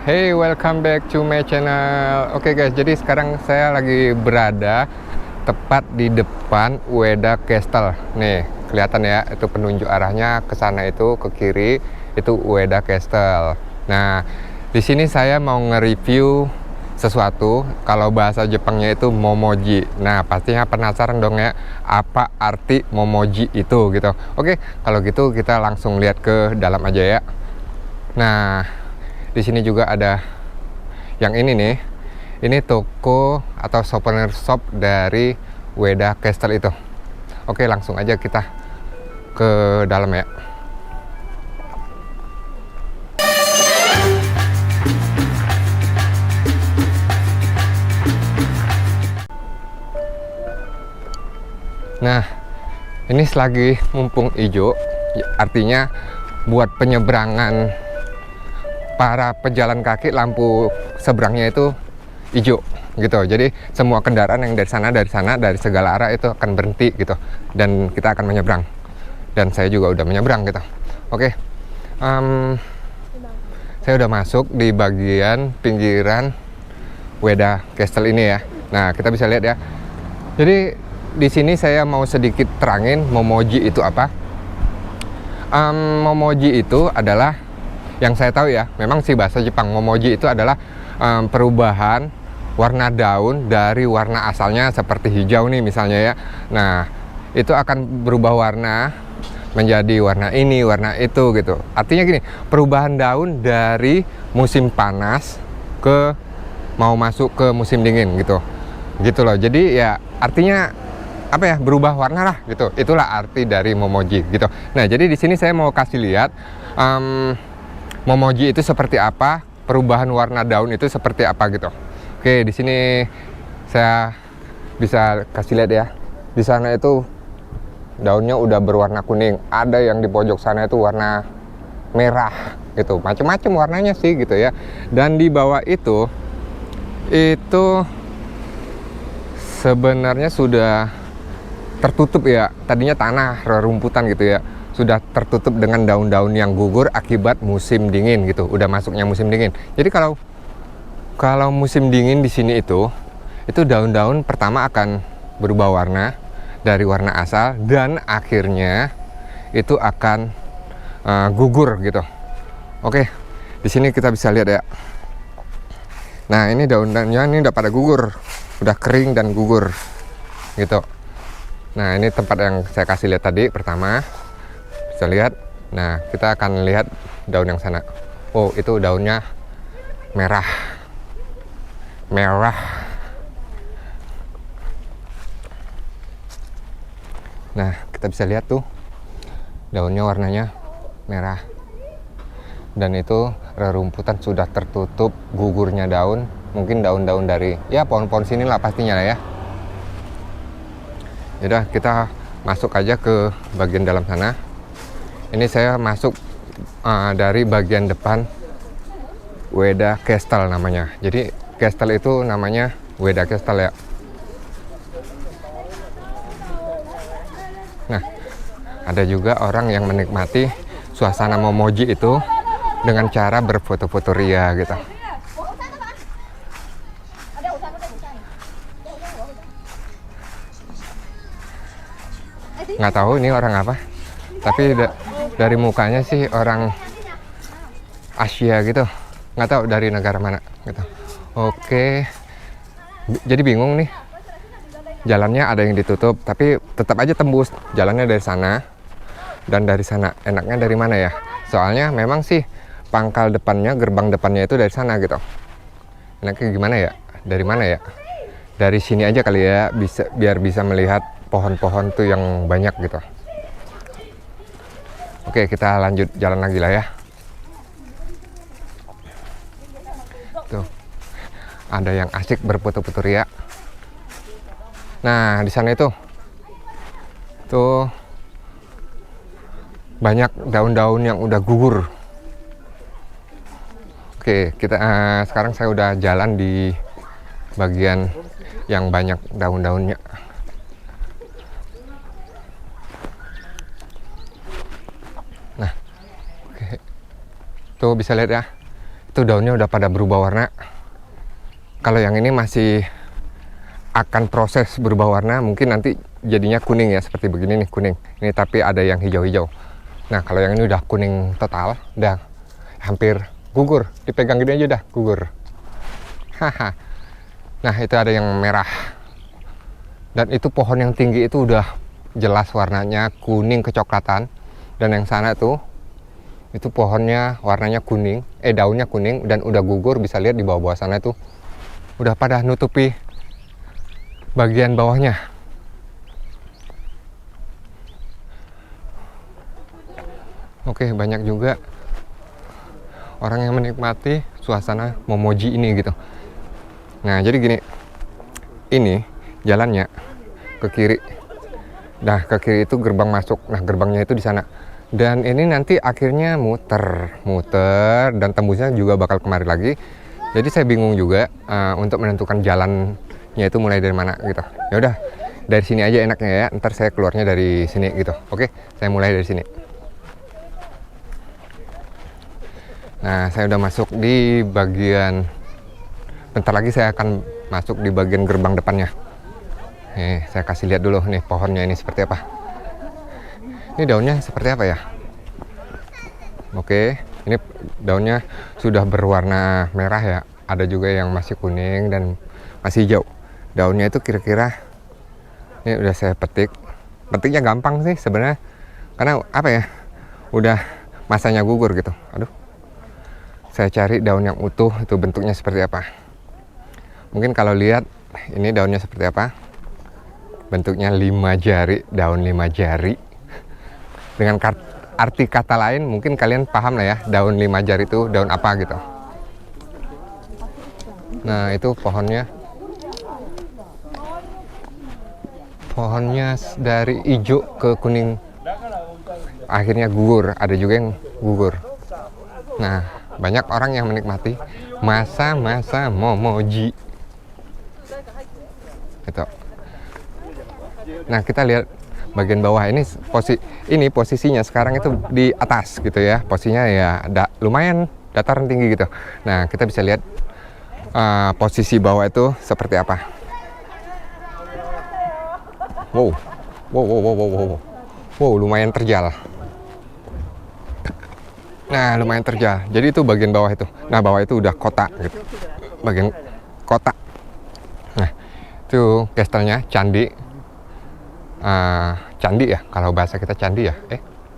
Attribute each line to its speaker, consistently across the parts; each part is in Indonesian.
Speaker 1: Hey, welcome back to my channel. Oke guys, jadi sekarang saya lagi berada tepat di depan Ueda Castle. Nih, kelihatan ya, itu penunjuk arahnya ke sana, itu ke kiri, itu Ueda Castle. Nah, di sini saya mau nge-review sesuatu. Kalau bahasa Jepangnya itu momoji. Nah, pastinya penasaran dong ya, apa arti momoji itu gitu. Oke, kalau gitu kita langsung lihat ke dalam aja ya. Nah, di sini juga ada yang ini nih. Ini toko atau souvenir shop dari Ueda Castle itu. Oke, langsung aja kita ke dalam ya. Nah, ini selagi mumpung hijau, artinya buat penyeberangan para pejalan kaki, lampu seberangnya itu hijau gitu. Jadi semua kendaraan yang dari sana, dari segala arah itu akan berhenti gitu. Dan kita akan menyeberang. Dan saya juga udah menyeberang gitu. Oke, saya udah masuk di bagian pinggiran Ueda Castle ini ya. Nah, kita bisa lihat ya. Jadi di sini saya mau sedikit terangin momoji itu apa. Momoji itu adalah, yang saya tahu ya, memang sih bahasa Jepang, momoji itu adalah perubahan warna daun dari warna asalnya seperti hijau nih misalnya ya. Nah, itu akan berubah warna menjadi warna ini, warna itu gitu. Artinya gini, perubahan daun dari musim panas ke mau masuk ke musim dingin gitu. Gitu loh. Jadi ya artinya apa ya, berubah warna lah gitu. Itulah arti dari momoji gitu. Nah, jadi di sini saya mau kasih lihat momoji itu seperti apa, perubahan warna daun itu seperti apa gitu. Oke, di sini saya bisa kasih lihat ya. Di sana itu daunnya udah berwarna kuning. Ada yang di pojok sana itu warna merah gitu. Macam-macam warnanya sih gitu ya. Dan di bawah itu sebenarnya sudah tertutup ya. Tadinya tanah, rerumputan gitu ya. Sudah tertutup dengan daun-daun yang gugur akibat musim dingin gitu. Udah masuknya musim dingin. Jadi kalau musim dingin di sini itu daun-daun pertama akan berubah warna dari warna asal dan akhirnya itu akan gugur gitu. Oke, di sini kita bisa lihat ya. Nah, ini daun-daunnya ini udah pada gugur, udah kering dan gugur gitu. Nah, ini tempat yang saya kasih lihat tadi pertama. Bisa lihat. Nah, kita akan lihat daun yang sana. Oh, itu daunnya merah. Nah, kita bisa lihat tuh daunnya warnanya merah. Dan itu rerumputan sudah tertutup gugurnya daun. Mungkin daun-daun dari ya pohon-pohon sini lah pastinya lah ya. Yaudah, kita masuk aja ke bagian dalam sana. Ini saya masuk dari bagian depan Ueda Castle namanya. Jadi castle itu namanya Ueda Castle ya. Nah, ada juga orang yang menikmati suasana momoji itu dengan cara berfoto-foto ria gitu. Nggak tahu ini orang apa, tapi dari mukanya sih orang Asia gitu, nggak tahu dari negara mana gitu. Oke, jadi bingung nih, jalannya ada yang ditutup tapi tetap aja tembus jalannya dari sana. Dan dari sana enaknya dari mana ya, soalnya memang sih pangkal depannya, gerbang depannya itu dari sana gitu. Enaknya gimana ya, dari mana ya, dari sini aja kali ya, biar bisa melihat pohon-pohon tuh yang banyak gitu. Oke, kita lanjut jalan lagi lah ya. Tuh, ada yang asik berfoto-foto ria. Nah, di sana itu tuh banyak daun-daun yang udah gugur. Oke, kita sekarang saya udah jalan di bagian yang banyak daun-daunnya. Nah, oke. Tuh bisa lihat ya. itu daunnya udah pada berubah warna. Kalau yang ini masih akan proses berubah warna, mungkin nanti jadinya kuning ya, seperti begini nih, kuning. Ini tapi ada yang hijau-hijau. Nah, kalau yang ini udah kuning total, udah hampir gugur. Dipegang gini aja udah gugur. Haha. Nah, itu ada yang merah. Dan itu pohon yang tinggi itu udah jelas warnanya kuning kecoklatan. Dan yang sana tuh, itu pohonnya warnanya kuning, daunnya kuning dan udah gugur. Bisa lihat di bawah-bawah sana tuh udah pada nutupi bagian bawahnya. Oke, banyak juga orang yang menikmati suasana memoji ini gitu. Nah, jadi gini, ini jalannya ke kiri. Nah, ke kiri itu gerbang masuk. Nah, gerbangnya itu di sana. Dan ini nanti akhirnya muter dan tembusnya juga bakal kemari lagi. Jadi saya bingung juga untuk menentukan jalannya itu mulai dari mana gitu. Ya udah, dari sini aja enaknya ya. Ntar saya keluarnya dari sini gitu. Oke, saya mulai dari sini. Nah, saya udah masuk di bagian, bentar lagi saya akan masuk di bagian gerbang depannya. Nih, saya kasih lihat dulu nih pohonnya ini seperti apa. Ini daunnya seperti apa ya? Oke, ini daunnya sudah berwarna merah ya. Ada juga yang masih kuning dan masih hijau. Daunnya itu kira-kira, ini udah saya petik. Petiknya gampang sih sebenarnya, karena apa ya? Udah masanya gugur gitu. Aduh. Saya cari daun yang utuh, itu bentuknya seperti apa. Mungkin kalau lihat, ini daunnya seperti apa. Bentuknya 5 jari, daun 5 jari. Dengan arti kata lain, mungkin kalian paham lah ya, daun 5 jari itu daun apa gitu. Nah, itu pohonnya. Pohonnya dari hijau ke kuning. Akhirnya gugur, ada juga yang gugur. Nah, banyak orang yang menikmati masa-masa memoji. Gitu. Nah, kita lihat bagian bawah ini posisinya sekarang itu di atas gitu ya. Posisinya ya lumayan dataran tinggi gitu. Nah, kita bisa lihat posisi bawah itu seperti apa. Wow, lumayan terjal. Nah, lumayan terjal. Jadi itu bagian bawah itu. Nah, bawah itu udah kota gitu. Bagian kota. Nah, itu castle-nya, candi. Candi ya, kalau bahasa kita candi ya.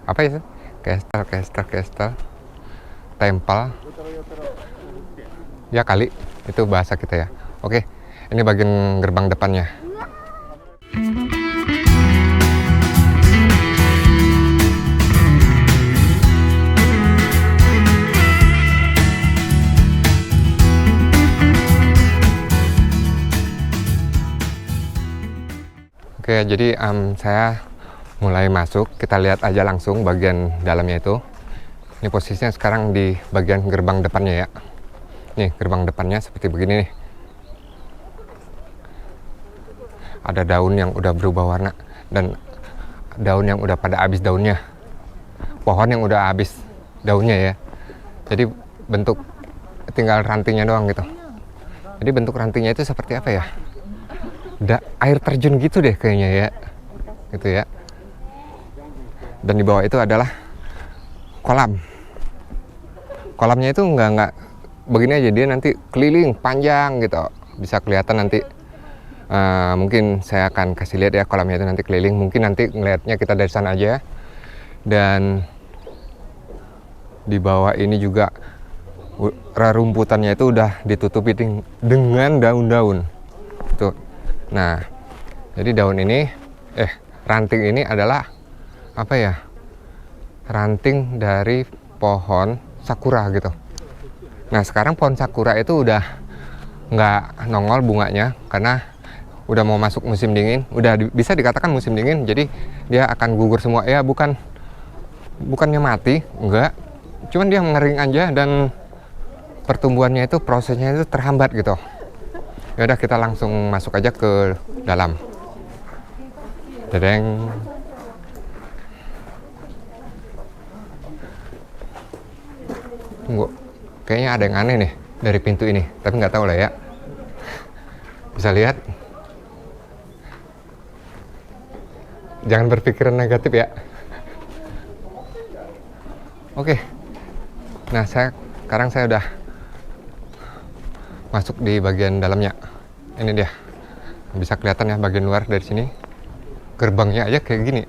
Speaker 1: Apa itu? Castle. Temple. Ya kali, itu bahasa kita ya. Oke, ini bagian gerbang depannya. Oke, jadi saya mulai masuk. Kita lihat aja langsung bagian dalamnya itu. Ini posisinya sekarang di bagian gerbang depannya ya. Nih, gerbang depannya seperti begini nih. Ada daun yang udah berubah warna dan daun yang udah pada habis daunnya. Pohon yang udah habis daunnya ya. Jadi bentuk tinggal rantingnya doang gitu. Jadi bentuk rantingnya itu seperti apa ya? Air terjun gitu deh kayaknya ya, gitu ya. Dan di bawah itu adalah kolam. Kolamnya itu nggak begini aja, dia nanti keliling panjang gitu, bisa kelihatan nanti. Mungkin saya akan kasih lihat ya kolamnya itu nanti keliling. Mungkin nanti ngelihatnya kita dari sana aja. Dan di bawah ini juga rerumputannya itu udah ditutupi dengan daun-daun. Tuh. Nah, jadi daun ini, ranting ini adalah apa ya? Ranting dari pohon sakura gitu. Nah, sekarang pohon sakura itu udah nggak nongol bunganya karena udah mau masuk musim dingin. Udah bisa dikatakan musim dingin, jadi dia akan gugur semua. Ya, bukannya mati, enggak. Cuman dia mengering aja dan pertumbuhannya itu prosesnya itu terhambat gitu. Ya udah, kita langsung masuk aja ke dalam. Dedeng. Tunggu. Kayaknya ada yang aneh nih dari pintu ini, tapi nggak tahu lah ya. Bisa lihat. Jangan berpikiran negatif ya. Oke. Nah, sekarang saya udah masuk di bagian dalamnya. Ini dia. Bisa kelihatan ya bagian luar dari sini. Gerbangnya aja kayak gini.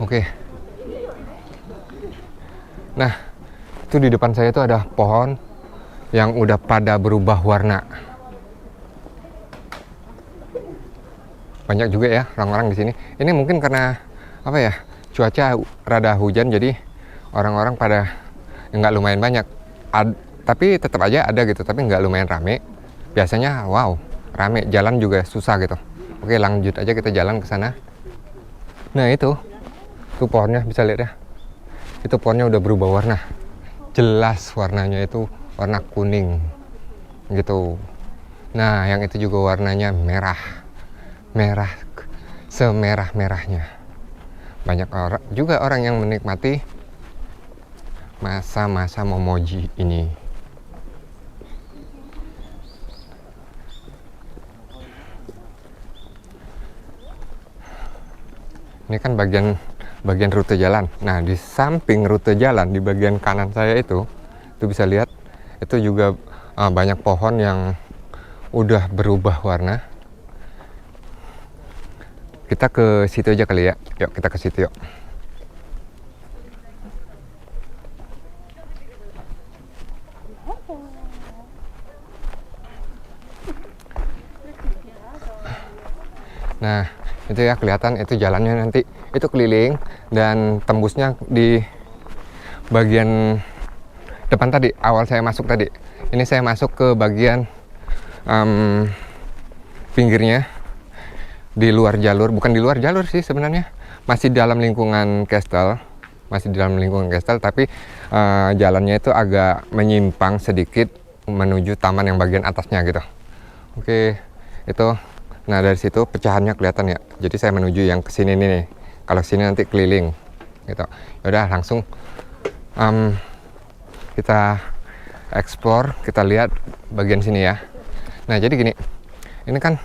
Speaker 1: Oke. Nah, itu di depan saya itu ada pohon yang udah pada berubah warna. Banyak juga ya orang-orang di sini. Ini mungkin karena apa ya? Cuaca rada hujan, jadi orang-orang pada nggak lumayan banyak. Tapi tetap aja ada gitu, tapi nggak lumayan rame. Biasanya wow, rame, jalan juga susah gitu. Oke, lanjut aja kita jalan ke sana. Nah, itu pohonnya bisa lihat ya. Itu pohonnya udah berubah warna. Jelas warnanya itu warna kuning gitu. Nah, yang itu juga warnanya merah. Merah semerah-merahnya. Banyak orang yang menikmati masa-masa memoji ini. Ini kan bagian rute jalan. Nah, di samping rute jalan di bagian kanan saya itu bisa lihat itu juga banyak pohon yang udah berubah warna. Kita ke situ aja kali ya. Yuk, kita ke situ yuk. Nah, itu ya kelihatan itu jalannya nanti itu keliling dan tembusnya di bagian depan tadi, awal saya masuk tadi. Ini saya masuk ke bagian pinggirnya, di luar jalur, bukan di luar jalur sih sebenarnya, masih dalam lingkungan Castle, tapi jalannya itu agak menyimpang sedikit menuju taman yang bagian atasnya gitu. Oke, itu. Nah, dari situ pecahannya kelihatan ya. Jadi saya menuju yang kesini nih. Kalau sini nanti keliling gitu. Yaudah, langsung kita explore, kita lihat bagian sini ya. Nah, jadi gini, ini kan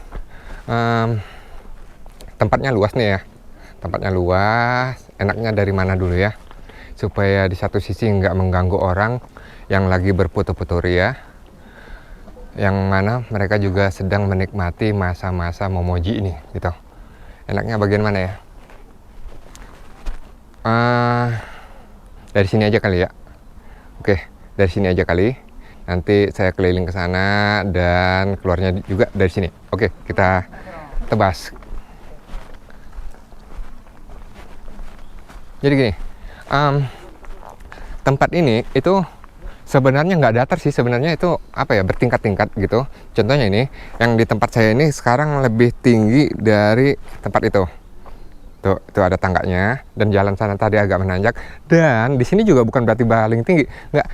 Speaker 1: tempatnya luas nih ya. Tempatnya luas, enaknya dari mana dulu ya? Supaya di satu sisi nggak mengganggu orang yang lagi berfoto-foto ya. Yang mana mereka juga sedang menikmati masa-masa memoji ini gitu. Enaknya bagian mana ya? Dari sini aja kali ya. Oke, dari sini aja kali. Nanti saya keliling ke sana dan keluarnya juga dari sini. Oke, kita tebas. Jadi gini, tempat ini itu sebenarnya nggak datar sih, sebenarnya itu apa ya, bertingkat-tingkat gitu. Contohnya ini, yang di tempat saya ini sekarang lebih tinggi dari tempat itu. Tuh, itu ada tangganya dan jalan sana tadi agak menanjak. Dan di sini juga bukan berarti paling tinggi, nggak.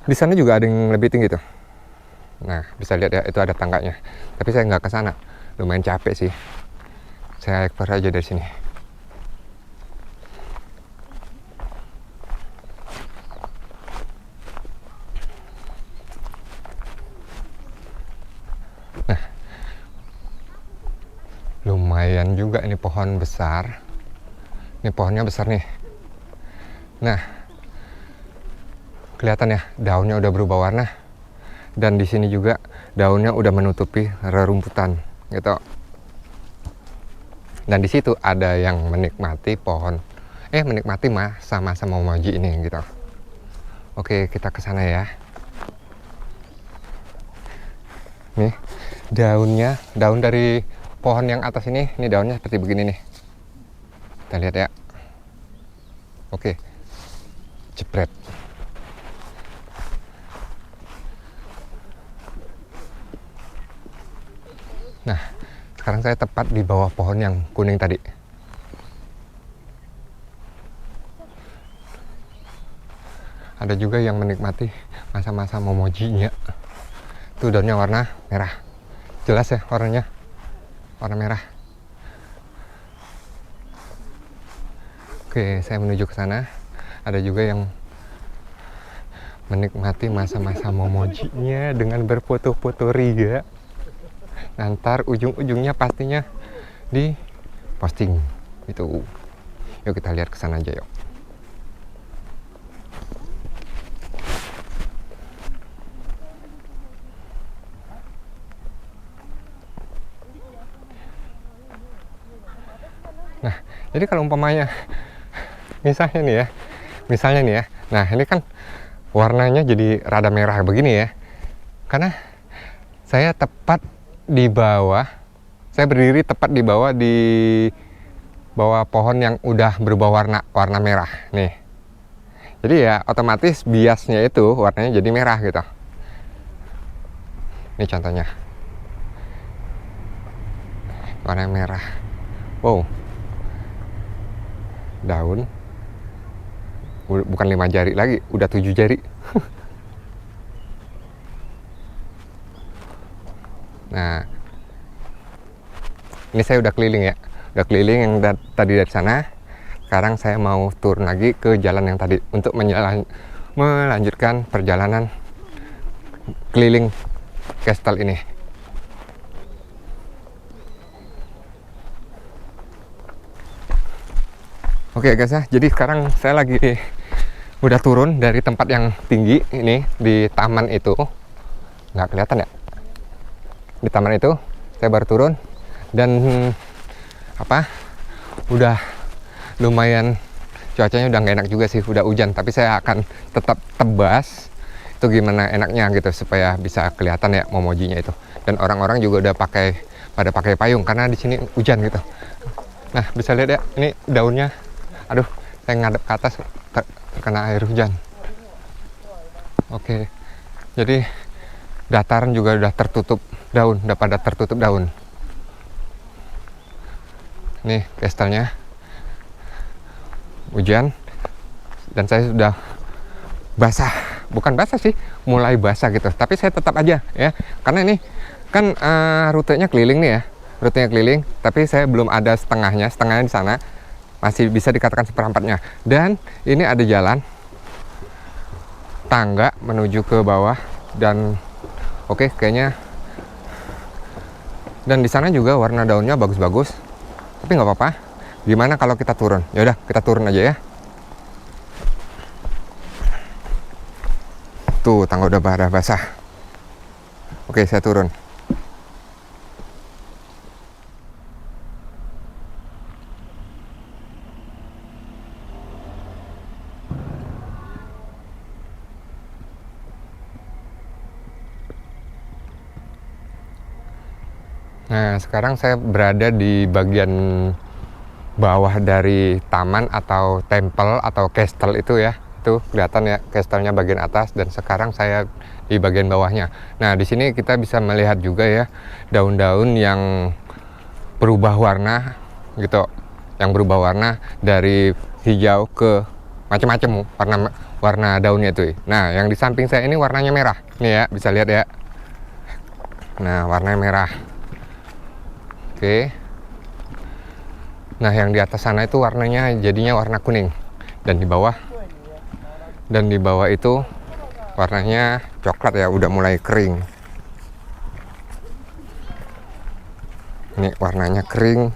Speaker 1: Di sana juga ada yang lebih tinggi tuh. Nah, bisa lihat ya, itu ada tangganya. Tapi saya nggak ke sana, lumayan capek sih. Saya explore aja dari sini. Nah, lumayan juga ini pohon besar. Ini pohonnya besar nih. Nah, kelihatan ya, daunnya udah berubah warna. Dan di sini juga daunnya udah menutupi rerumputan gitu. Dan di situ ada yang menikmati menikmati masa-masa memoji ini gitu. Oke, kita ke sana ya. Nih, daun dari pohon yang atas ini daunnya seperti begini nih. Kita lihat ya. Oke. Jepret. Nah, sekarang saya tepat di bawah pohon yang kuning tadi. Ada juga yang menikmati masa-masa memojinya. Tuh daunnya warna merah. Jelas ya warnanya. Warna merah. Oke, saya menuju ke sana. Ada juga yang menikmati masa-masa memojinya dengan berfoto-foto Riga. Nanti ujung-ujungnya pastinya di posting itu. Yuk kita lihat ke sana aja yuk. Nah, jadi kalau umpamanya misalnya nih ya. Nah, ini kan warnanya jadi rada merah begini ya. Karena saya tepat di bawah, saya berdiri tepat di bawah pohon yang udah berubah warna merah nih. Jadi ya otomatis biasnya itu warnanya jadi merah gitu. Ini contohnya. Warna merah. Wow. Daun bukan 5 jari lagi, udah 7 jari. Nah, ini saya udah keliling ya, udah keliling yang tadi dari sana. Sekarang saya mau turun lagi ke jalan yang tadi untuk melanjutkan perjalanan keliling Castle ini. Oke guys ya, jadi sekarang saya lagi udah turun dari tempat yang tinggi ini di taman itu. Nggak kelihatan ya? Di taman itu saya baru turun dan udah lumayan, cuacanya udah nggak enak juga sih, udah hujan, tapi saya akan tetap tebas itu gimana enaknya gitu supaya bisa kelihatan ya memojinya itu. Dan orang-orang juga udah pada pakai payung karena di sini hujan gitu. Nah, bisa lihat ya, ini daunnya. Aduh, saya ngadep ke atas terkena air hujan. Oke, jadi dataran juga udah tertutup daun, udah pada tertutup daun. Nih Castle-nya hujan dan saya sudah basah, bukan basah sih, mulai basah gitu. Tapi saya tetap aja ya, karena ini kan rutenya keliling nih ya, rutenya keliling. Tapi saya belum ada setengahnya di sana. Masih bisa dikatakan seperempatnya. Dan ini ada jalan tangga menuju ke bawah dan oke, kayaknya. Dan di sana juga warna daunnya bagus-bagus. Tapi nggak apa-apa. Gimana kalau kita turun? Ya udah, kita turun aja ya. Tuh, tangga udah basah. Oke, saya turun. Nah, sekarang saya berada di bagian bawah dari taman atau temple atau castle itu ya. Itu kelihatan ya, castle-nya bagian atas dan sekarang saya di bagian bawahnya. Nah, di sini kita bisa melihat juga ya daun-daun yang berubah warna gitu. Yang berubah warna dari hijau ke macam-macam warna daunnya itu. Nah, yang di samping saya ini warnanya merah. Nih ya, bisa lihat ya. Nah, warnanya merah. Oke. Nah, yang di atas sana itu warnanya jadinya warna kuning. Dan di bawah itu warnanya coklat ya, udah mulai kering. Ini warnanya kering.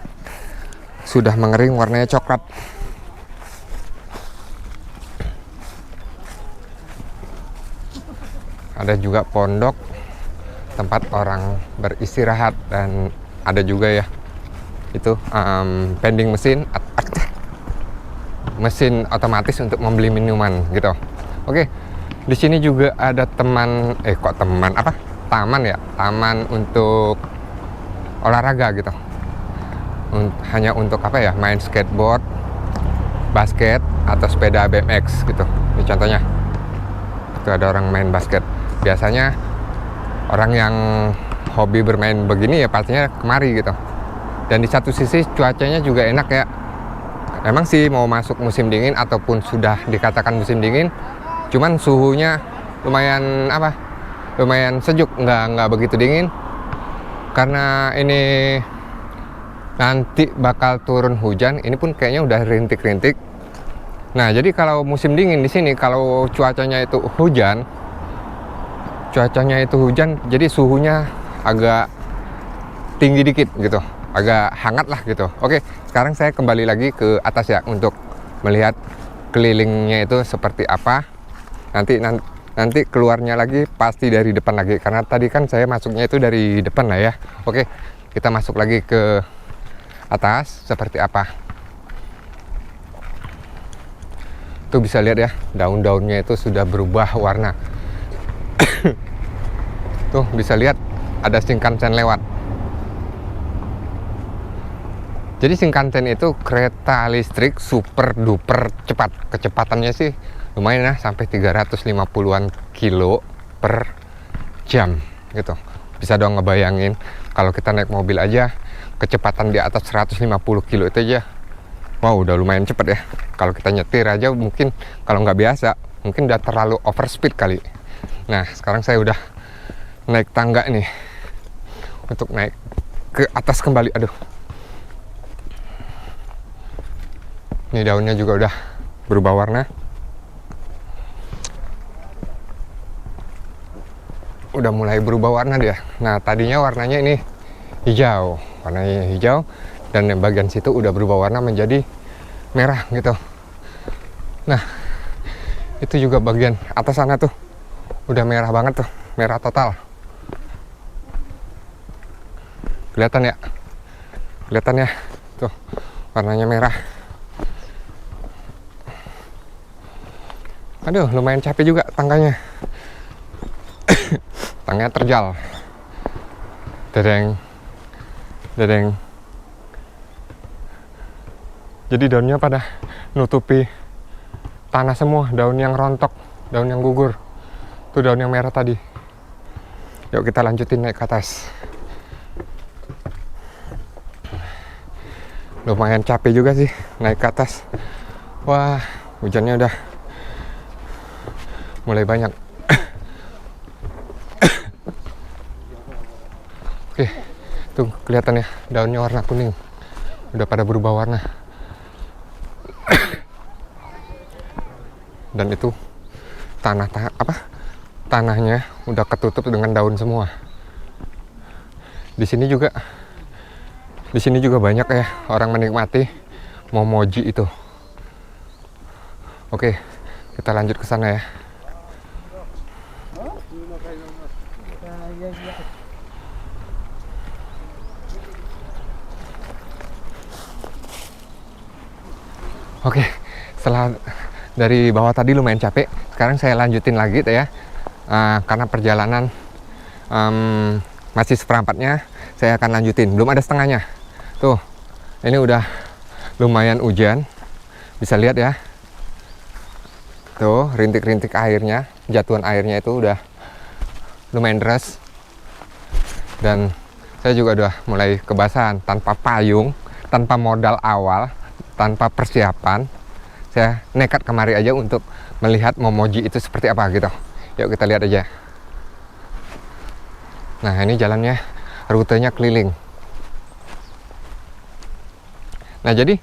Speaker 1: Sudah mengering, warnanya coklat. Ada juga pondok tempat orang beristirahat dan ada juga ya itu vending mesin otomatis untuk membeli minuman gitu. Oke, di sini juga ada taman ya, taman untuk olahraga gitu. Hanya untuk main skateboard, basket atau sepeda BMX gitu. Ini contohnya. Itu ada orang main basket. Biasanya orang yang hobi bermain begini ya pastinya kemari gitu. Dan di satu sisi cuacanya juga enak ya. Emang sih mau masuk musim dingin ataupun sudah dikatakan musim dingin, cuman suhunya lumayan sejuk, nggak begitu dingin. Karena ini nanti bakal turun hujan, ini pun kayaknya udah rintik-rintik. Nah, jadi kalau musim dingin di sini, kalau cuacanya itu hujan, jadi suhunya agak tinggi dikit gitu, agak hangat lah gitu. Oke, sekarang saya kembali lagi ke atas ya untuk melihat kelilingnya itu seperti apa. Nanti keluarnya lagi pasti dari depan lagi, karena tadi kan saya masuknya itu dari depan lah ya. Oke, kita masuk lagi ke atas seperti apa. Tuh bisa lihat ya, daun-daunnya itu sudah berubah warna. Tuh bisa lihat ada Shinkansen lewat. Jadi Shinkansen itu kereta listrik super duper cepat. Kecepatannya sih lumayan ya, sampai 350-an kilo per jam gitu. Bisa dong ngebayangin kalau kita naik mobil aja kecepatan di atas 150 kilo itu aja. Wow, udah lumayan cepet ya. Kalau kita nyetir aja mungkin kalau nggak biasa, mungkin udah terlalu overspeed kali. Nah, sekarang saya udah naik tangga nih untuk naik ke atas kembali. Aduh. Ini daunnya juga udah berubah warna. Udah mulai berubah warna dia. Nah, tadinya warnanya ini hijau. Warnanya hijau. Dan yang bagian situ udah berubah warna menjadi merah gitu. Nah, itu juga bagian atas sana tuh. Udah merah banget tuh. Merah total. Kelihatan ya? Kelihatan ya? Tuh, warnanya merah. Aduh, lumayan capek juga tangganya. Tangganya terjal. Dedeng. Dedeng. Jadi daunnya pada nutupi tanah semua. Daun yang rontok, daun yang gugur. Tuh daun yang merah tadi. Yuk kita lanjutin naik ke atas. Lumayan capek juga sih naik ke atas. Wah, hujannya udah mulai banyak. Oke, tuh kelihatan ya, daunnya warna kuning. Udah pada berubah warna. Dan itu tanahnya udah ketutup dengan daun semua. Di sini juga banyak ya orang menikmati momoji itu. Oke, kita lanjut ke sana ya. Oke, setelah dari bawah tadi lumayan capek, sekarang saya lanjutin lagi ya. Karena perjalanan masih seperempatnya, saya akan lanjutin. Belum ada setengahnya. Tuh, ini udah lumayan hujan. Bisa lihat ya. Tuh, rintik-rintik airnya, jatuhan airnya itu udah lumayan deras. Dan saya juga udah mulai kebasahan tanpa payung, tanpa modal awal, tanpa persiapan. Saya nekat kemari aja untuk melihat momoji itu seperti apa gitu. Yuk kita lihat aja. Nah, ini jalannya, rutenya keliling. Nah, jadi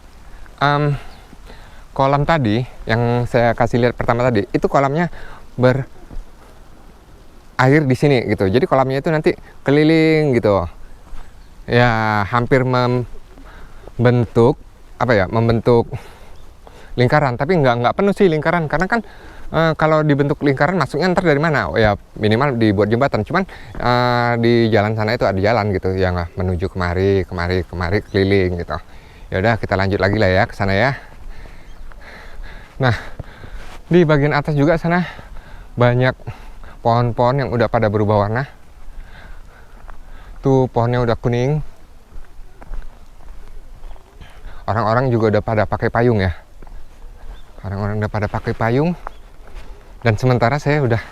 Speaker 1: kolam tadi yang saya kasih lihat pertama tadi, itu kolamnya berair di sini gitu. Jadi kolamnya itu nanti keliling gitu. Ya, hampir membentuk lingkaran, tapi nggak penuh sih lingkaran, karena kan kalau dibentuk lingkaran masuknya ntar dari mana? Oh ya, minimal dibuat jembatan. Cuman di jalan sana itu ada jalan gitu yang menuju kemari keliling gitu. Ya udah, kita lanjut lagi lah ya ke sana ya. Nah, di bagian atas juga sana banyak pohon-pohon yang udah pada berubah warna. Tuh pohonnya udah kuning. Orang-orang juga udah pada pakai payung ya. Orang-orang udah pada pakai payung. Dan sementara saya udah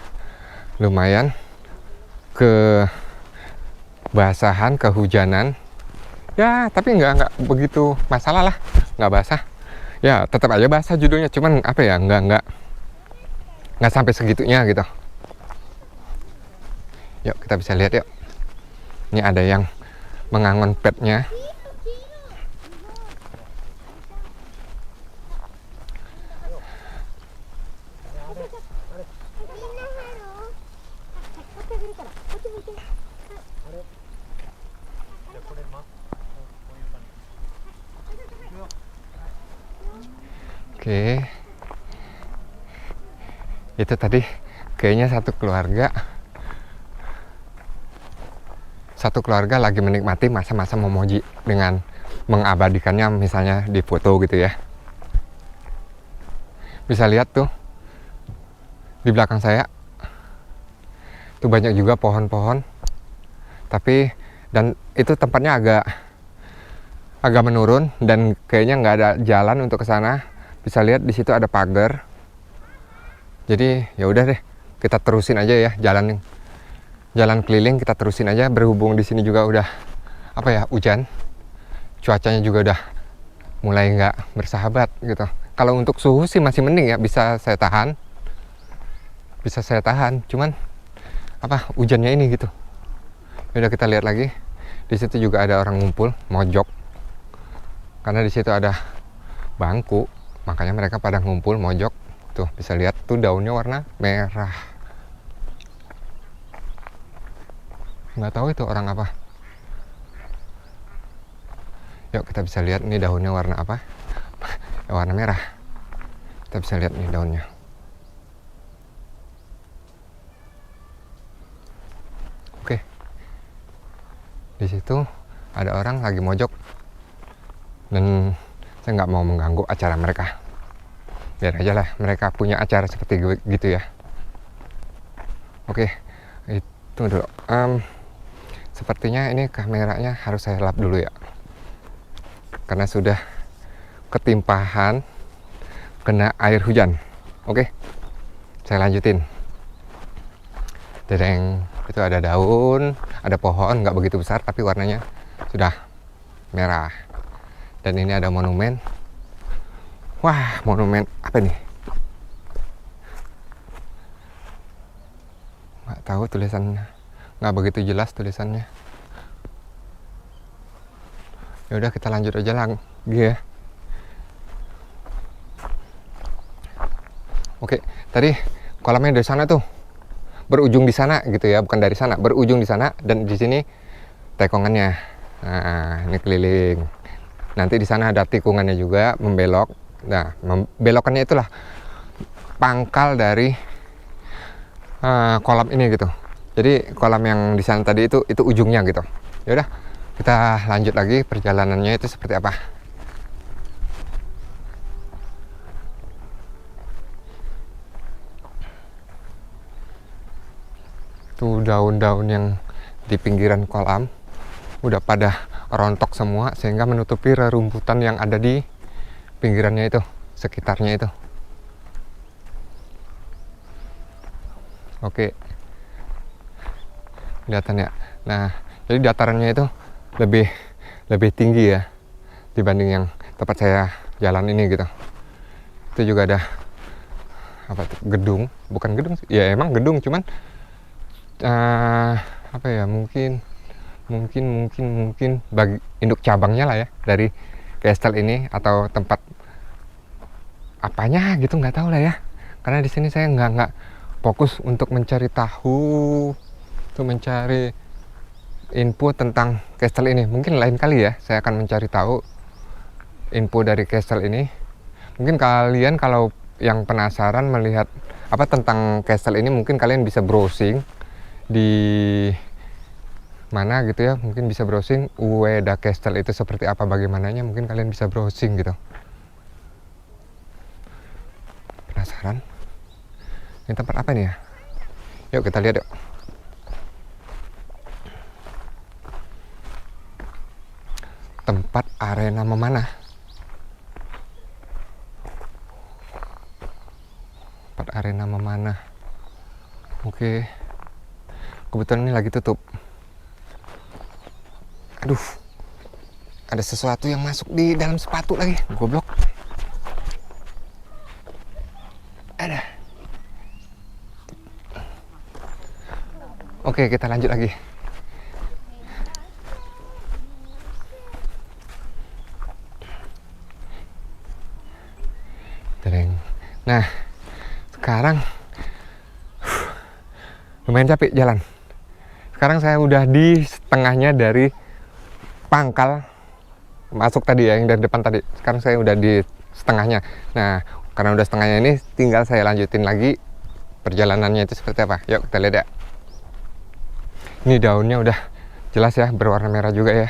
Speaker 1: lumayan kebasahan, kehujanan. Ya, tapi nggak begitu masalah lah. Nggak basah. Ya, tetap aja basah judulnya. Cuman apa ya, nggak sampai segitunya gitu. Yuk, kita bisa lihat yuk. Ini ada yang mengangon petnya. Oke, itu tadi kayaknya satu keluarga lagi menikmati masa-masa memoji dengan mengabadikannya misalnya di foto gitu ya. Bisa lihat tuh di belakang saya tuh banyak juga pohon-pohon, dan itu tempatnya agak menurun dan kayaknya nggak ada jalan untuk ke sana. Bisa lihat di situ ada pagar. Jadi ya udah deh, kita terusin aja ya jalan keliling, kita terusin aja. Berhubung di sini juga udah hujan, cuacanya juga udah mulai nggak bersahabat gitu. Kalau untuk suhu sih masih mending ya, bisa saya tahan. Cuman hujannya ini gitu. Udah, kita lihat lagi. Di situ juga ada orang ngumpul mojok, karena di situ ada bangku, makanya mereka pada ngumpul mojok. Tuh bisa lihat tuh daunnya warna merah. Nggak tahu itu orang apa. Yuk kita bisa lihat ini daunnya warna apa. Warna merah. Kita bisa lihat nih daunnya. Oke. Di situ ada orang lagi mojok, dan saya nggak mau mengganggu acara mereka. Biar aja lah mereka punya acara seperti gitu ya. Oke, itu dulu. Sepertinya ini kameranya harus saya lap dulu ya, karena sudah ketimpahan kena air hujan. Oke, saya lanjutin. Dereng, itu ada daun, ada pohon, nggak begitu besar tapi warnanya sudah merah. Dan ini ada monumen. Wah, monumen apa nih? Nggak tahu tulisannya, nggak begitu jelas tulisannya. Ya udah, kita lanjut aja lagi ya. Oke, tadi kolamnya dari sana tuh, berujung di sana gitu ya, bukan dari sana, berujung di sana, dan di sini tekongannya. Nah, ini keliling. Nanti di sana ada tikungannya juga, membelok. Nah, belokannya itulah pangkal dari kolam ini gitu. Jadi kolam yang di sana tadi itu ujungnya gitu. Ya udah, kita lanjut lagi perjalanannya itu seperti apa. Tuh daun-daun yang di pinggiran kolam udah pada rontok semua, sehingga menutupi rerumputan yang ada di pinggirannya itu, sekitarnya itu. Oke, kelihatan ya. Nah, jadi datarannya itu lebih tinggi ya dibanding yang tempat saya jalan ini gitu. Itu juga ada gedung, bukan gedung sih. Ya emang gedung, cuman mungkin bagi induk cabangnya lah ya dari Kestel ini, atau tempat apanya gitu, nggak tahu lah ya, karena di sini saya nggak fokus untuk mencari tahu, untuk mencari info tentang Kestel ini. Mungkin lain kali ya saya akan mencari tahu info dari Kestel ini. Mungkin kalian kalau yang penasaran melihat tentang Kestel ini, mungkin kalian bisa browsing di mana gitu ya, mungkin bisa browsing Ueda Kestel itu seperti apa, bagaimananya, mungkin kalian bisa browsing gitu. Penasaran? Ini tempat apa nih ya? Yuk kita lihat yuk. Tempat arena memanah. Tempat arena memanah. Oke. Kebetulan ini lagi tutup. Aduh. Ada sesuatu yang masuk di dalam sepatu lagi. Goblok. Ada. Oke, kita lanjut lagi. Nah, sekarang lumayan capek jalan. Sekarang saya udah di setengahnya dari pangkal masuk tadi ya, yang dari depan tadi. Sekarang saya udah di setengahnya. Nah, karena udah setengahnya ini, tinggal saya lanjutin lagi perjalanannya itu seperti apa. Yuk kita lihat ya. Ini daunnya udah jelas ya, berwarna merah juga ya.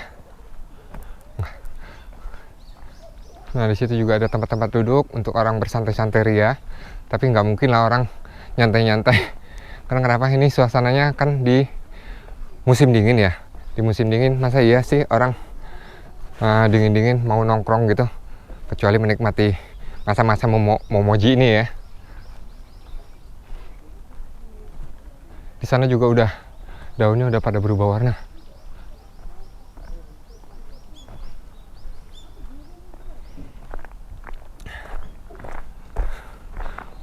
Speaker 1: Nah, di situ juga ada tempat-tempat duduk untuk orang bersantai-santai ria. Tapi nggak mungkin lah orang nyantai-nyantai. Karena kenapa? Ini suasananya kan di musim dingin ya. Di musim dingin masa iya sih orang dingin-dingin mau nongkrong gitu, kecuali menikmati masa-masa momoji ini ya. Di sana juga udah daunnya udah pada berubah warna.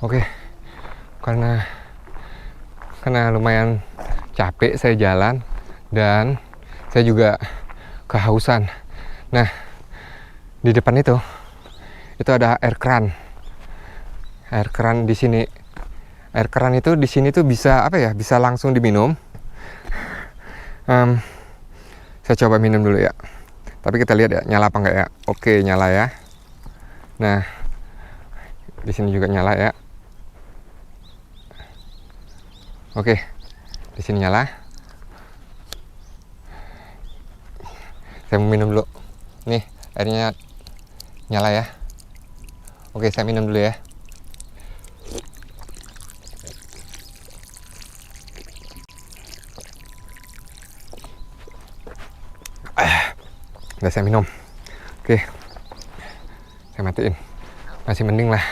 Speaker 1: Oke, karena lumayan capek saya jalan dan saya juga kehausan. Nah, di depan itu ada air keran. Air keran di sini. Air keran itu di sini tuh bisa apa ya? Bisa langsung diminum. Saya coba minum dulu ya. Tapi kita lihat ya, nyala apa enggak ya? Oke, nyala ya. Nah, di sini juga nyala ya. Oke, di sini nyala. Saya mau minum dulu. Nih, airnya nyala ya. Oke, saya minum dulu ya. Udah saya minum. Oke, saya matiin. Masih mending lah.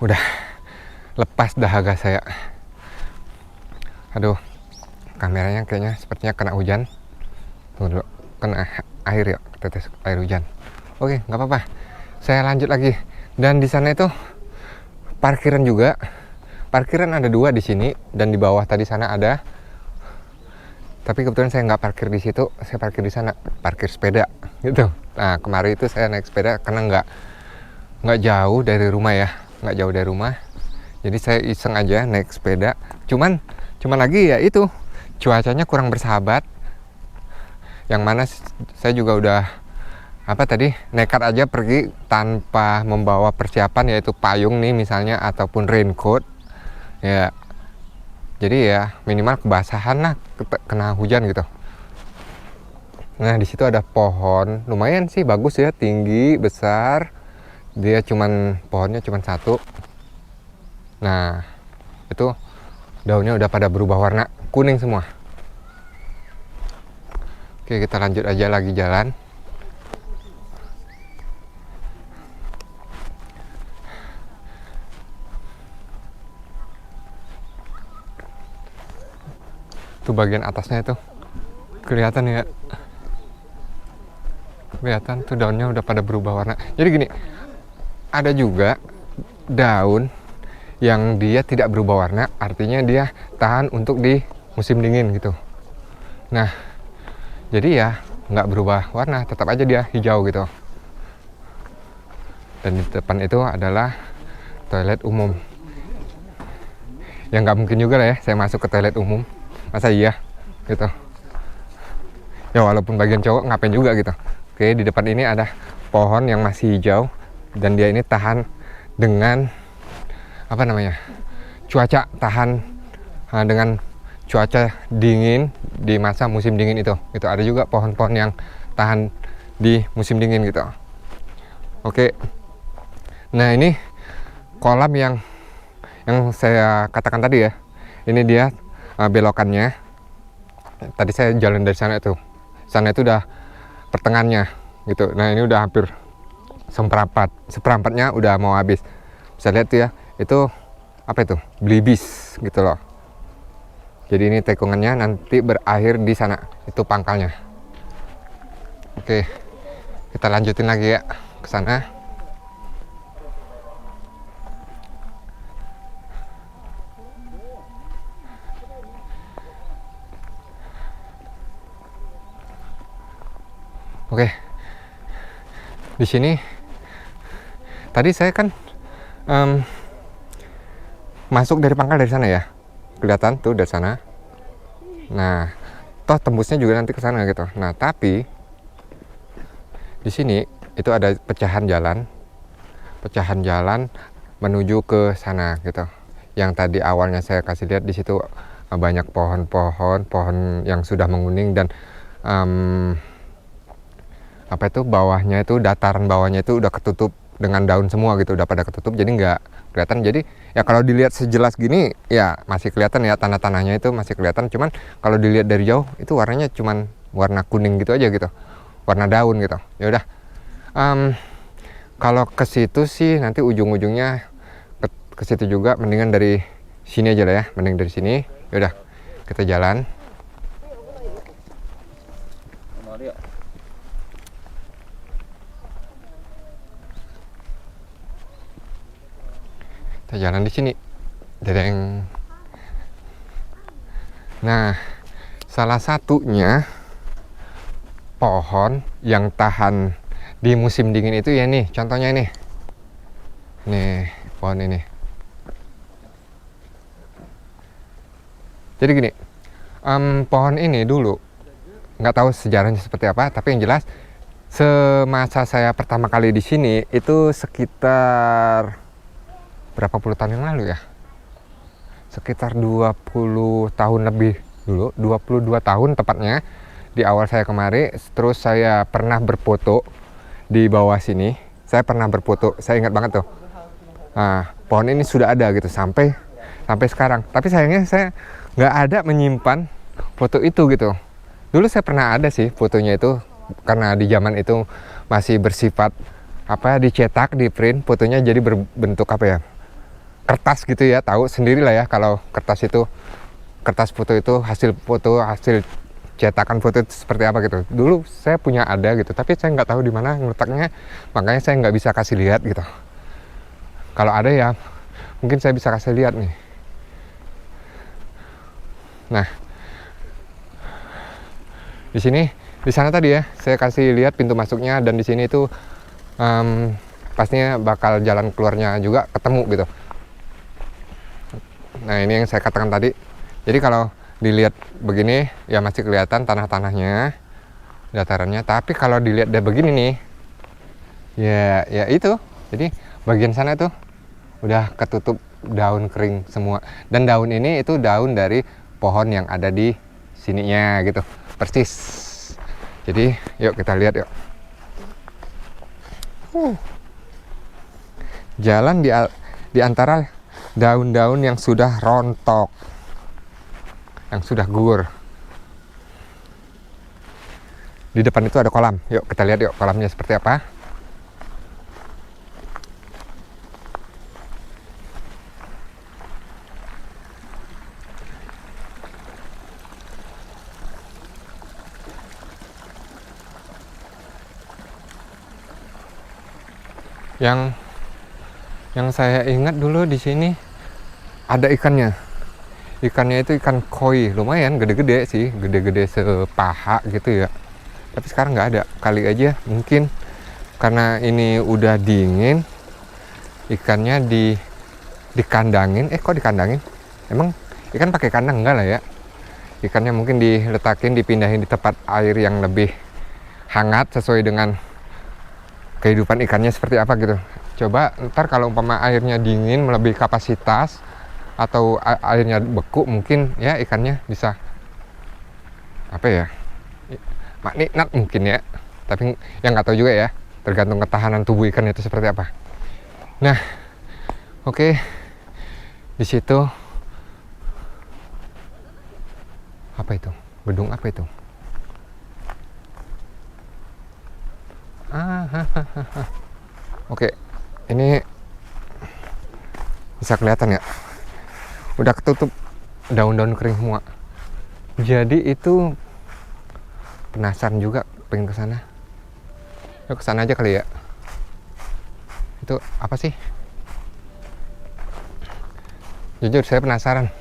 Speaker 1: Udah lepas dahaga saya. Aduh, kameranya kayaknya sepertinya kena hujan. Tunggu dulu, kena air ya, tetes air hujan. Oke, nggak apa-apa. Saya lanjut lagi. Dan di sana itu parkiran juga. Parkiran ada 2 di sini dan di bawah tadi sana ada. Tapi kebetulan saya nggak parkir di situ, saya parkir di sana, parkir sepeda gitu. Nah, kemarin itu saya naik sepeda karena nggak jauh dari rumah ya, nggak jauh dari rumah. Jadi saya iseng aja naik sepeda. Cuman lagi ya itu cuacanya kurang bersahabat. Yang mana saya juga udah nekat aja pergi tanpa membawa persiapan, yaitu payung nih misalnya ataupun raincoat ya. Jadi ya minimal kebasahan lah, kena hujan gitu. Nah, di situ ada pohon, lumayan sih bagus ya, tinggi, besar. Dia pohonnya cuman 1. Nah, itu daunnya udah pada berubah warna kuning semua. Oke, kita lanjut aja lagi jalan. Tuh bagian atasnya itu kelihatan ya, kelihatan tuh daunnya udah pada berubah warna. Jadi gini, ada juga daun yang dia tidak berubah warna, artinya dia tahan untuk di musim dingin gitu. Nah, jadi ya nggak berubah warna, tetap aja dia hijau gitu. Dan di depan itu adalah toilet umum. Ya nggak mungkin juga lah ya saya masuk ke toilet umum, masa iya gitu ya, walaupun bagian cowok ngapain juga gitu. Oke, di depan ini ada pohon yang masih hijau dan dia ini tahan dengan cuaca, tahan dengan cuaca dingin di masa musim dingin itu ada juga pohon-pohon yang tahan di musim dingin gitu. Oke, nah ini kolam yang saya katakan tadi ya, ini dia belokannya. Tadi saya jalan dari sana itu udah pertengahannya gitu. Nah, ini udah hampir seperempatnya udah mau habis. Bisa lihat tuh ya, itu belibis gitu loh. Jadi ini tekungannya nanti berakhir di sana, itu pangkalnya. Oke, kita lanjutin lagi ya ke sana. Oke, di sini tadi saya kan masuk dari pangkal dari sana ya, kelihatan tuh dari sana. Nah, toh tembusnya juga nanti ke sana gitu. Nah, tapi di sini itu ada pecahan jalan. pecahan jalan menuju ke sana gitu. Yang tadi awalnya saya kasih lihat di situ banyak pohon yang sudah menguning dan apa itu bawahnya itu dataran bawahnya itu udah ketutup dengan daun semua gitu, udah pada ketutup jadi nggak kelihatan. Jadi ya kalau dilihat sejelas gini ya masih kelihatan ya tanah-tanahnya itu masih kelihatan, cuman kalau dilihat dari jauh itu warnanya cuman warna kuning gitu aja gitu, warna daun gitu. Ya udah, kalau ke situ sih nanti ujung-ujungnya ke situ juga, mendingan dari sini aja lah ya, mending dari sini. Ya udah, kita jalan. Kita jalan di sini. Dedeng. Nah, salah satunya pohon yang tahan di musim dingin itu ya nih, contohnya ini. Nih, pohon ini. Jadi gini, pohon ini dulu nggak tahu sejarahnya seperti apa, tapi yang jelas semasa saya pertama kali di sini itu sekitar berapa puluh tahun yang lalu ya, sekitar 20 tahun lebih dulu, 22 tahun tepatnya, di awal saya kemari. Terus saya pernah berfoto di bawah sini, saya pernah berfoto, saya ingat banget tuh. Nah, pohon ini sudah ada gitu sampai sekarang, tapi sayangnya saya nggak ada menyimpan foto itu gitu. Dulu saya pernah ada sih fotonya itu, karena di zaman itu masih bersifat apa, dicetak, di print fotonya, jadi berbentuk apa ya, kertas gitu ya, tahu sendiri lah ya kalau kertas itu, kertas foto itu hasil cetakan foto itu seperti apa gitu. Dulu saya punya ada gitu, tapi saya nggak tahu di mana letaknya, makanya saya nggak bisa kasih lihat gitu. Kalau ada ya mungkin saya bisa kasih lihat nih. Nah, di sini, di sana tadi ya saya kasih lihat pintu masuknya, dan di sini itu pastinya bakal jalan keluarnya juga ketemu gitu. Nah, ini yang saya katakan tadi. Jadi kalau dilihat begini ya masih kelihatan tanah-tanahnya, datarannya. Tapi kalau dilihat dari begini nih, ya itu. Jadi bagian sana tuh udah ketutup daun kering semua. Dan daun ini itu daun dari pohon yang ada di sininya gitu, persis. Jadi yuk kita lihat yuk. Jalan di antara daun-daun yang sudah rontok, yang sudah gugur. Di depan itu ada kolam. Yuk kita lihat yuk kolamnya seperti apa. Yang saya ingat dulu di sini ada ikannya. Ikannya itu ikan koi, lumayan gede-gede sih, gede-gede sepaha gitu ya. Tapi sekarang nggak ada. Kali aja mungkin karena ini udah dingin, ikannya dikandangin. Kok dikandangin? Emang ikan pakai kandang enggak lah ya? Ikannya mungkin diletakin, dipindahin di tempat air yang lebih hangat sesuai dengan kehidupan ikannya seperti apa gitu. Coba ntar kalau umpama airnya dingin melebihi kapasitas atau airnya beku, mungkin ya ikannya bisa apa ya, nikmat mungkin ya. Tapi yang nggak tahu juga ya, tergantung ketahanan tubuh ikan itu seperti apa. Nah, oke. Di situ apa itu, gedung apa itu? Oke, ini bisa kelihatan ya, udah ketutup daun-daun kering semua. Jadi itu penasaran juga, pengen kesana. Yuk kesana aja kali ya. Itu apa sih? Jujur saya penasaran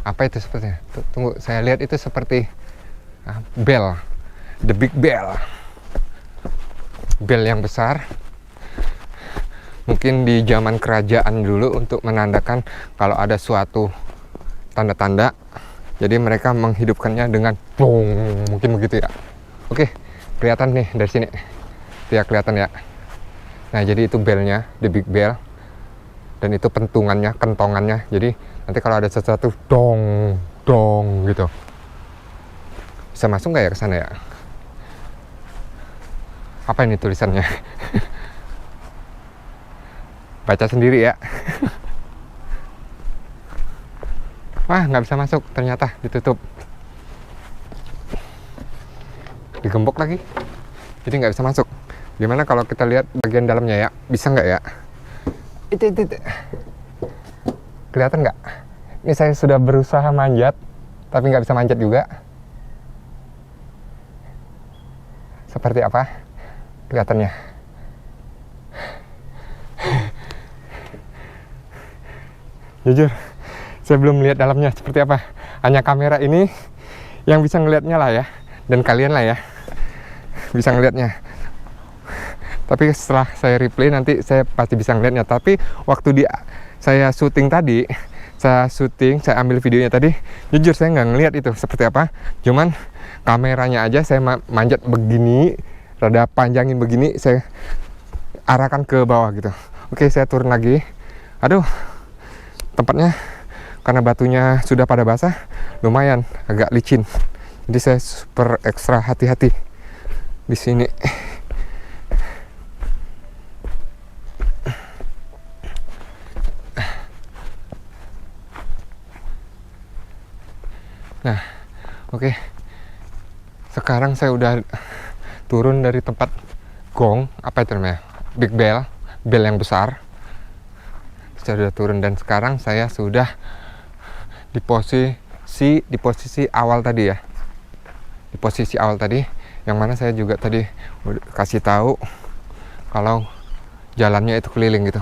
Speaker 1: apa itu sepertinya. Tunggu, saya lihat itu seperti bell, the big bell, bell yang besar. Mungkin di zaman kerajaan dulu untuk menandakan kalau ada suatu tanda-tanda. Jadi mereka menghidupkannya dengan boom, mungkin begitu ya. Oke, kelihatan nih dari sini. Tidak kelihatan ya. Nah, jadi itu belnya, the big bell. Dan itu pentungannya, kentongannya. Jadi nanti kalau ada sesuatu dong, dong gitu. Bisa masuk nggak ya ke sana ya? Apa ini tulisannya? Baca sendiri ya. Wah, nggak bisa masuk, ternyata ditutup. Digembok lagi. Jadi nggak bisa masuk. Gimana kalau kita lihat bagian dalamnya ya? Bisa nggak ya? Itu. Kelihatan nggak? Ini saya sudah berusaha manjat, tapi nggak bisa manjat juga. Seperti apa kelihatannya? Jujur, saya belum melihat dalamnya seperti apa. Hanya kamera ini yang bisa ngelihatnya lah ya. Dan kalian lah ya bisa ngelihatnya. Tapi setelah saya replay nanti saya pasti bisa ngelihatnya. Tapi waktu saya syuting tadi, saya ambil videonya tadi, jujur saya nggak ngelihat itu seperti apa. Cuman kameranya aja saya manjat begini, rada panjangin begini, saya arahkan ke bawah gitu. Oke, saya turun lagi. Aduh, tempatnya karena batunya sudah pada basah, lumayan agak licin. Jadi saya super ekstra hati-hati di sini. Nah, oke. Sekarang saya udah turun dari tempat gong, apa itu namanya? Big bell, bell yang besar. Saya sudah turun dan sekarang saya sudah di posisi awal tadi ya. Di posisi awal tadi, yang mana saya juga tadi kasih tahu kalau jalannya itu keliling gitu.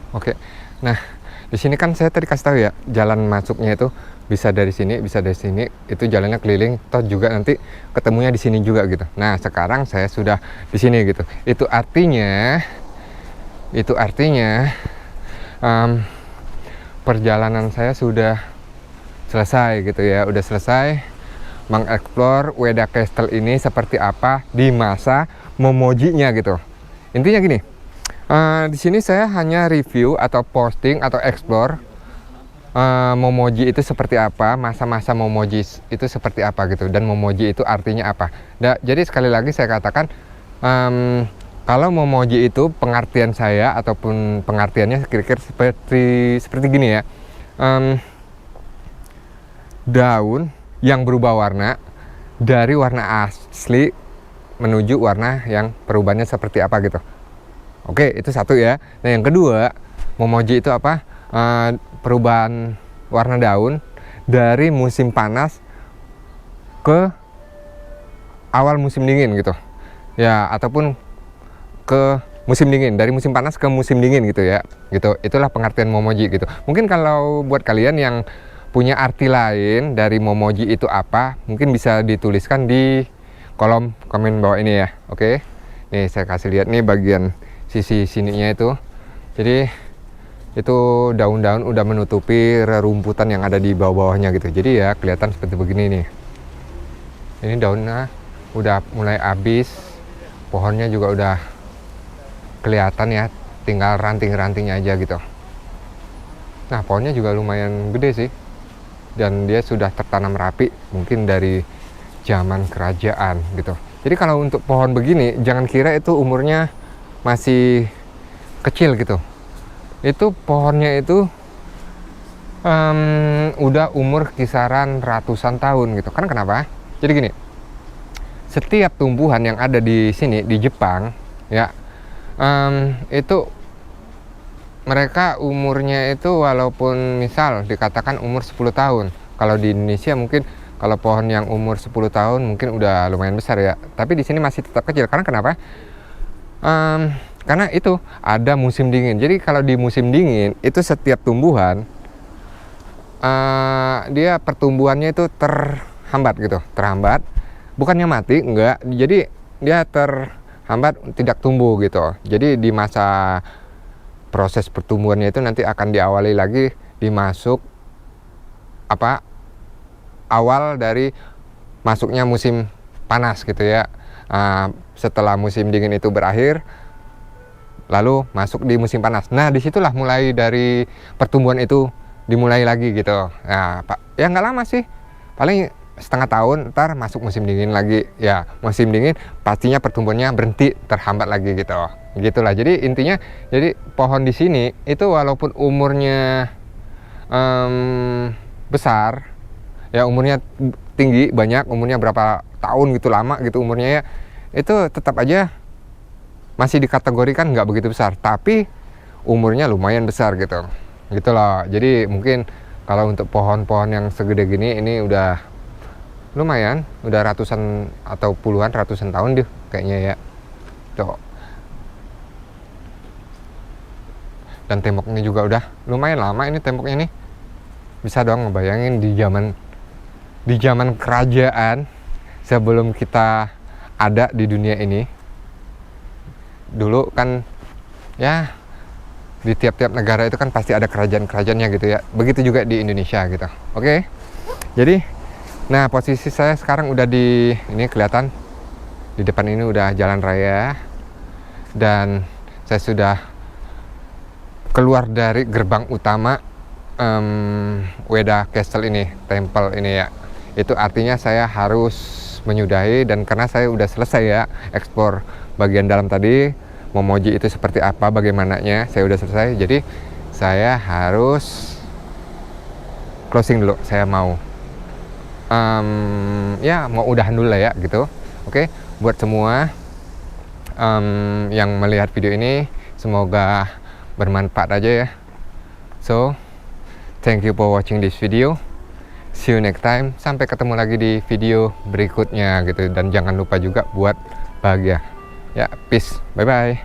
Speaker 1: Oke, nah di sini kan saya tadi kasih tahu ya, jalan masuknya itu bisa dari sini, bisa dari sini. Itu jalannya keliling, toh juga nanti ketemunya di sini juga gitu. Nah sekarang saya sudah di sini gitu. Itu artinya perjalanan saya sudah selesai gitu ya, udah selesai mengeksplor Ueda Castle ini seperti apa di masa Momoji-nya gitu. Intinya gini. Di sini saya hanya review atau posting atau explore Momoji itu seperti apa, masa-masa Momoji itu seperti apa gitu, dan Momoji itu artinya apa. Jadi sekali lagi saya katakan, kalau Momoji itu pengertian saya ataupun pengertiannya kira-kira seperti gini ya, daun yang berubah warna dari warna asli menuju warna yang perubahannya seperti apa gitu. Oke, itu satu ya. Nah, yang kedua, Momoji itu apa? Perubahan warna daun dari musim panas ke awal musim dingin gitu. Ya, ataupun ke musim dingin, dari musim panas ke musim dingin gitu ya. Gitu. Itulah pengertian Momoji gitu. Mungkin kalau buat kalian yang punya arti lain dari Momoji itu apa, mungkin bisa dituliskan di kolom komen bawah ini ya. Oke. Nih, saya kasih lihat nih bagian sisi sininya itu. Jadi itu daun-daun udah menutupi rerumputan yang ada di bawah-bawahnya gitu. Jadi ya kelihatan seperti begini nih. Ini daunnya udah mulai habis, pohonnya juga udah kelihatan ya, tinggal ranting-rantingnya aja gitu. Nah, pohonnya juga lumayan gede sih, dan dia sudah tertanam rapi, mungkin dari zaman kerajaan gitu. Jadi kalau untuk pohon begini, jangan kira itu umurnya masih kecil gitu. Itu pohonnya itu udah umur kisaran ratusan tahun gitu. Karena kenapa? Jadi gini, setiap tumbuhan yang ada di sini di Jepang ya, itu mereka umurnya itu walaupun misal dikatakan umur 10 tahun. Kalau di Indonesia mungkin kalau pohon yang umur 10 tahun mungkin udah lumayan besar ya. Tapi di sini masih tetap kecil. Karena kenapa? Karena itu ada musim dingin. Jadi kalau di musim dingin itu setiap tumbuhan dia pertumbuhannya itu terhambat gitu, terhambat. Bukannya mati, enggak. Jadi dia terhambat, tidak tumbuh gitu. Jadi di masa proses pertumbuhannya itu nanti akan diawali lagi dimasuk awal dari masuknya musim panas gitu ya. Setelah musim dingin itu berakhir, lalu masuk di musim panas. Nah, disitulah mulai dari pertumbuhan itu dimulai lagi gitu. Nah, ya nggak lama sih, paling setengah tahun, ntar masuk musim dingin lagi. Ya, musim dingin pastinya pertumbuhannya berhenti, terhambat lagi gitu. Gitulah. Jadi intinya, jadi pohon di sini itu walaupun umurnya besar, ya umurnya tinggi, banyak, umurnya berapa tahun gitu, lama gitu umurnya ya, itu tetap aja masih dikategorikan nggak begitu besar, tapi umurnya lumayan besar gitu loh. Jadi mungkin kalau untuk pohon-pohon yang segede gini, ini udah lumayan, udah ratusan atau puluhan ratusan tahun deh kayaknya ya tuh. Dan temboknya juga udah lumayan lama ini temboknya nih. Bisa dong ngebayangin di zaman kerajaan sebelum kita ada di dunia ini. Dulu kan ya di tiap-tiap negara itu kan pasti ada kerajaan-kerajaannya gitu ya. Begitu juga di Indonesia gitu. Oke. Jadi nah, posisi saya sekarang udah di ini, kelihatan di depan ini udah jalan raya, dan saya sudah keluar dari gerbang utama Ueda Castle ini, temple ini ya. Itu artinya saya harus menyudahi, dan karena saya udah selesai ya eksplor bagian dalam tadi, memoji itu seperti apa, bagaimananya, saya udah selesai. Jadi saya harus closing dulu. Saya mau ya mau udahan dulu lah ya gitu. Oke, buat semua yang melihat video ini, semoga bermanfaat aja ya. So thank you for watching this video. See you next time. Sampai ketemu lagi di video berikutnya gitu. Dan jangan lupa juga buat bahagia. Ya, peace. Bye-bye.